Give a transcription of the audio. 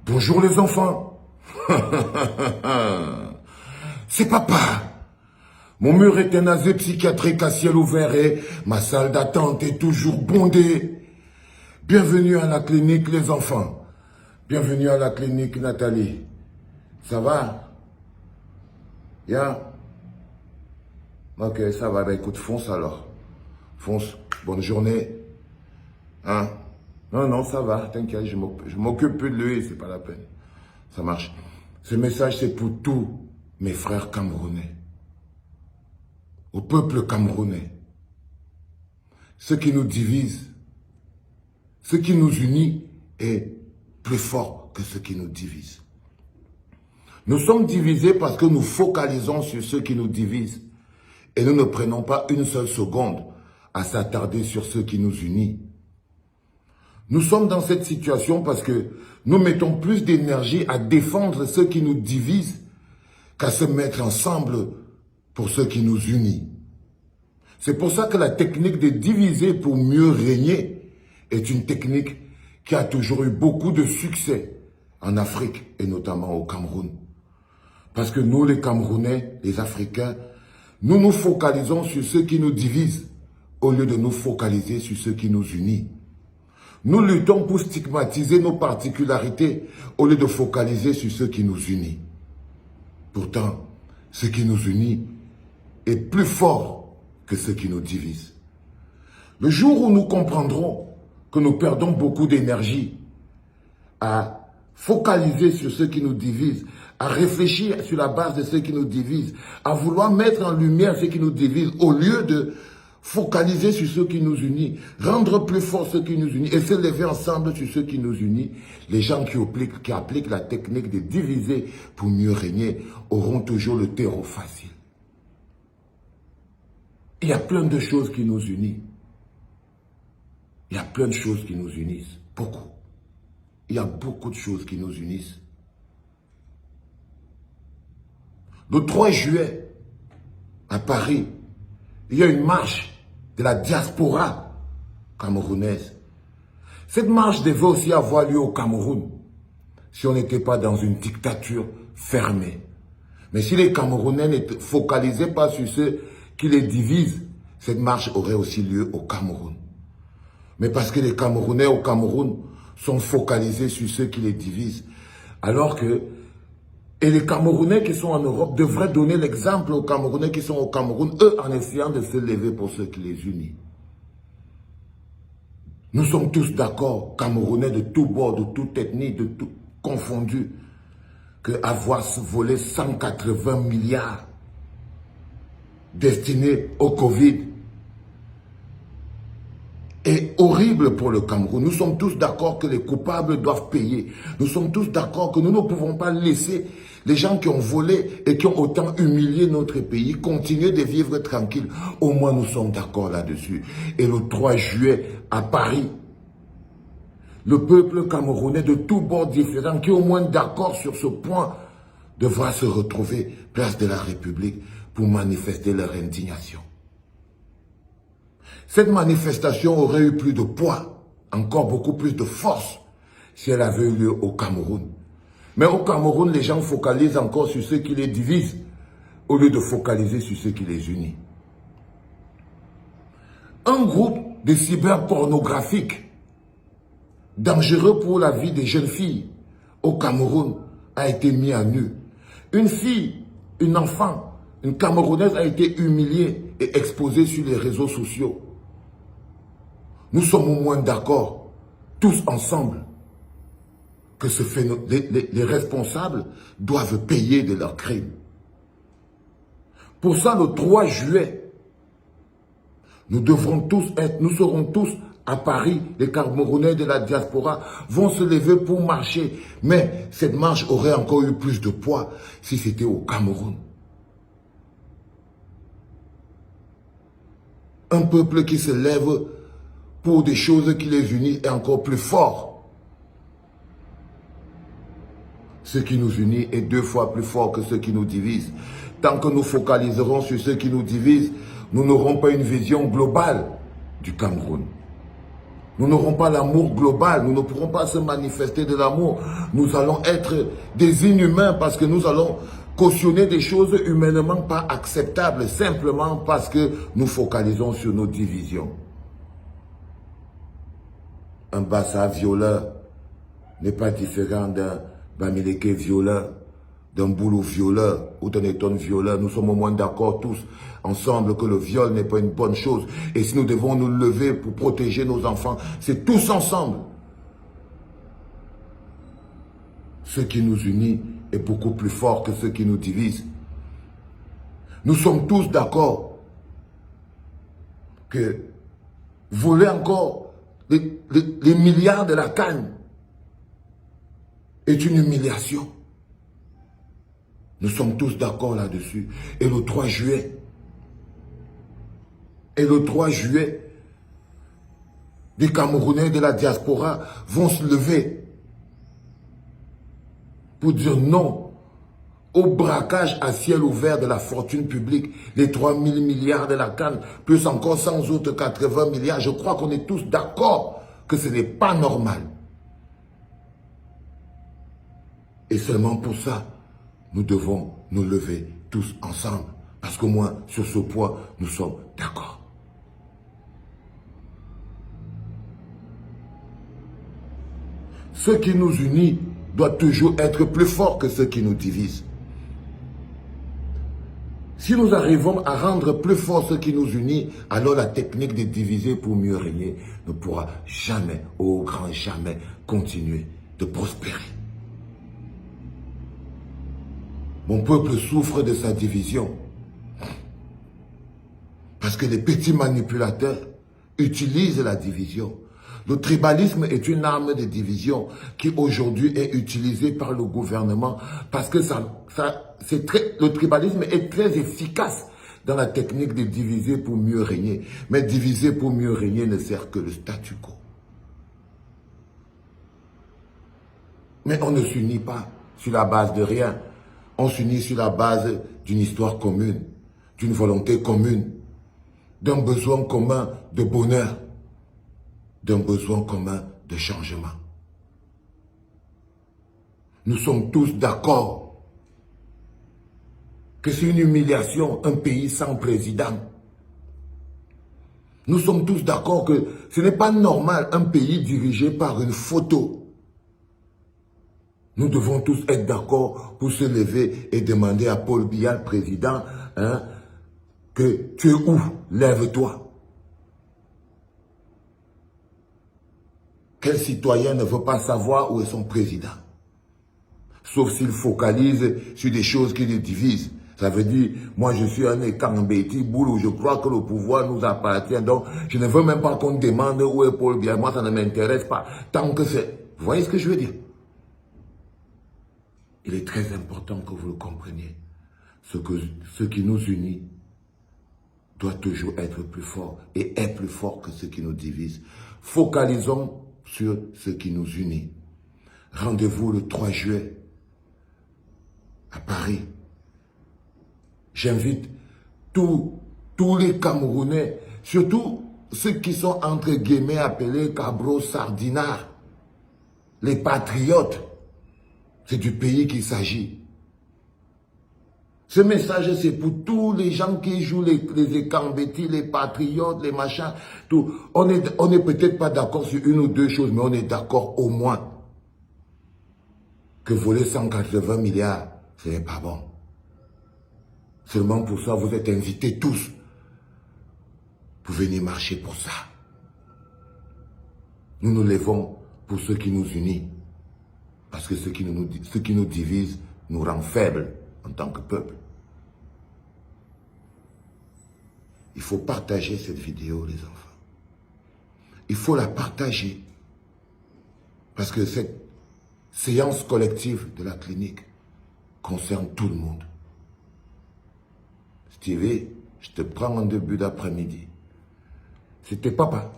Bonjour les enfants. C'est papa. Mon mur est un asile psychiatrique à ciel ouvert et ma salle d'attente est toujours bondée. Bienvenue à la clinique les enfants. Bienvenue à la clinique Nathalie. Ça va? Ok, ça va. Ben, écoute, fonce alors. Fonce. Bonne journée. Hein? Non, ça va. T'inquiète, je m'occupe plus de lui, c'est pas la peine. Ça marche. Ce message, c'est pour tous mes frères camerounais. Au peuple camerounais. Ce qui nous divise, ce qui nous unit est plus fort que ce qui nous divise. Nous sommes divisés parce que nous focalisons sur ce qui nous divise et nous ne prenons pas une seule seconde à s'attarder sur ce qui nous unit. Nous sommes dans cette situation parce que nous mettons plus d'énergie à défendre ce qui nous divise qu'à se mettre ensemble pour ce qui nous unit. C'est pour ça que la technique de diviser pour mieux régner est une technique qui a toujours eu beaucoup de succès en Afrique et notamment au Cameroun. Parce que nous, les Camerounais, les Africains, nous nous focalisons sur ce qui nous divise au lieu de nous focaliser sur ce qui nous unit. Nous luttons pour stigmatiser nos particularités au lieu de focaliser sur ce qui nous unit. Pourtant, ce qui nous unit est plus fort que ce qui nous divise. Le jour où nous comprendrons que nous perdons beaucoup d'énergie à focaliser sur ce qui nous divise, à réfléchir sur la base de ce qui nous divise, à vouloir mettre en lumière ce qui nous divise au lieu de focaliser sur ce qui nous unit, rendre plus fort ce qui nous unit et se lever ensemble sur ce qui nous unit. Les gens qui appliquent la technique de diviser pour mieux régner auront toujours le terreau facile. Il y a plein de choses qui nous unissent. Il y a plein de choses qui nous unissent. Beaucoup. Il y a beaucoup de choses qui nous unissent. Le 3 juillet, à Paris, il y a une marche de la diaspora camerounaise. Cette marche devait aussi avoir lieu au Cameroun, si on n'était pas dans une dictature fermée. Mais si les Camerounais ne focalisaient pas sur ce qui les divise, cette marche aurait aussi lieu au Cameroun. Mais parce que les Camerounais au Cameroun sont focalisés sur ce qui les divise, alors que et les Camerounais qui sont en Europe devraient donner l'exemple aux Camerounais qui sont au Cameroun, eux en essayant de se lever pour ce qui les unit. Nous sommes tous d'accord, Camerounais de tous bords, de toute ethnie, de tout confondu, qu'avoir volé 180 milliards destinés au Covid est horrible pour le Cameroun. Nous sommes tous d'accord que les coupables doivent payer. Nous sommes tous d'accord que nous ne pouvons pas laisser les gens qui ont volé et qui ont autant humilié notre pays continuer de vivre tranquille. Au moins nous sommes d'accord là-dessus. Et le 3 juillet à Paris, le peuple camerounais de tous bords différents qui est au moins d'accord sur ce point devra se retrouver place de la République pour manifester leur indignation. Cette manifestation aurait eu plus de poids, encore beaucoup plus de force, si elle avait eu lieu au Cameroun. Mais au Cameroun, les gens focalisent encore sur ce qui les divise, au lieu de focaliser sur ce qui les unit. Un groupe de cyberpornographiques, dangereux pour la vie des jeunes filles, au Cameroun, a été mis à nu. Une fille, une enfant, une Camerounaise a été humiliée et exposée sur les réseaux sociaux. Nous sommes au moins d'accord, tous ensemble, que les responsables doivent payer de leurs crimes. Pour ça, le 3 juillet, nous serons tous à Paris, les Camerounais de la diaspora vont se lever pour marcher. Mais cette marche aurait encore eu plus de poids si c'était au Cameroun. Un peuple qui se lève pour des choses qui les unissent est encore plus fort. Ce qui nous unit est 2 fois plus fort que ce qui nous divise. Tant que nous focaliserons sur ce qui nous divise, nous n'aurons pas une vision globale du Cameroun. Nous n'aurons pas l'amour global, nous ne pourrons pas se manifester de l'amour. Nous allons être des inhumains parce que nous allons cautionner des choses humainement pas acceptables, simplement parce que nous focalisons sur nos divisions. Un Bassa violeur n'est pas différent d'un Bamileke violeur, d'un Boulou violeur ou d'un Eton violeur. Nous sommes au moins d'accord tous ensemble que le viol n'est pas une bonne chose. Et si nous devons nous lever pour protéger nos enfants, c'est tous ensemble. Ce qui nous unit est beaucoup plus fort que ce qui nous divise. Nous sommes tous d'accord que voler encore les milliards de la canne est une humiliation. Nous sommes tous d'accord là-dessus. Et le 3 juillet, des Camerounais de la diaspora vont se lever pour dire non au braquage à ciel ouvert de la fortune publique, les 3 000 milliards de la canne, plus encore 100 autres 80 milliards. Je crois qu'on est tous d'accord que ce n'est pas normal. Et seulement pour ça, nous devons nous lever tous ensemble. Parce qu'au moins, sur ce point, nous sommes d'accord. Ce qui nous unit doit toujours être plus fort que ce qui nous divise. Si nous arrivons à rendre plus fort ce qui nous unit, alors la technique de diviser pour mieux régner ne pourra jamais, au grand jamais, continuer de prospérer. Mon peuple souffre de sa division. Parce que les petits manipulateurs utilisent la division. Le tribalisme est une arme de division qui aujourd'hui est utilisée par le gouvernement parce que le tribalisme est très efficace dans la technique de diviser pour mieux régner. Mais diviser pour mieux régner ne sert que le statu quo. Mais on ne s'unit pas sur la base de rien. On s'unit sur la base d'une histoire commune, d'une volonté commune, d'un besoin commun de bonheur, d'un besoin commun de changement. Nous sommes tous d'accord que c'est une humiliation, un pays sans président. Nous sommes tous d'accord que ce n'est pas normal un pays dirigé par une photo. Nous devons tous être d'accord pour se lever et demander à Paul Biya, président, que tu es où? Lève-toi. Quel citoyen ne veut pas savoir où est son président? Sauf s'il focalise sur des choses qui le divisent. Ça veut dire, moi je suis un Ekambeti Boulou, je crois que le pouvoir nous appartient, donc je ne veux même pas qu'on demande où est Paul Biya. Moi ça ne m'intéresse pas. Tant que c'est... Vous voyez ce que je veux dire? Il est très important que vous le compreniez. Ce qui nous unit doit toujours être plus fort et est plus fort que ce qui nous divise. Focalisons sur ce qui nous unit. Rendez-vous le 3 juillet à Paris. J'invite tous les Camerounais, surtout ceux qui sont entre guillemets appelés cabros sardinards, les patriotes. C'est du pays qu'il s'agit. Ce message, c'est pour tous les gens qui jouent les Ekambeti, les patriotes, les machins, tout. On est peut-être pas d'accord sur une ou deux choses, mais on est d'accord au moins que voler 180 milliards, ce n'est pas bon. Seulement pour ça, vous êtes invités tous pour venir marcher pour ça. Nous nous levons pour ce qui nous unit. Parce que ce qui nous divise nous rend faibles en tant que peuple. Il faut partager cette vidéo, les enfants. Il faut la partager. Parce que cette séance collective de la clinique concerne tout le monde. Stevie, je te prends en début d'après-midi. C'était papa.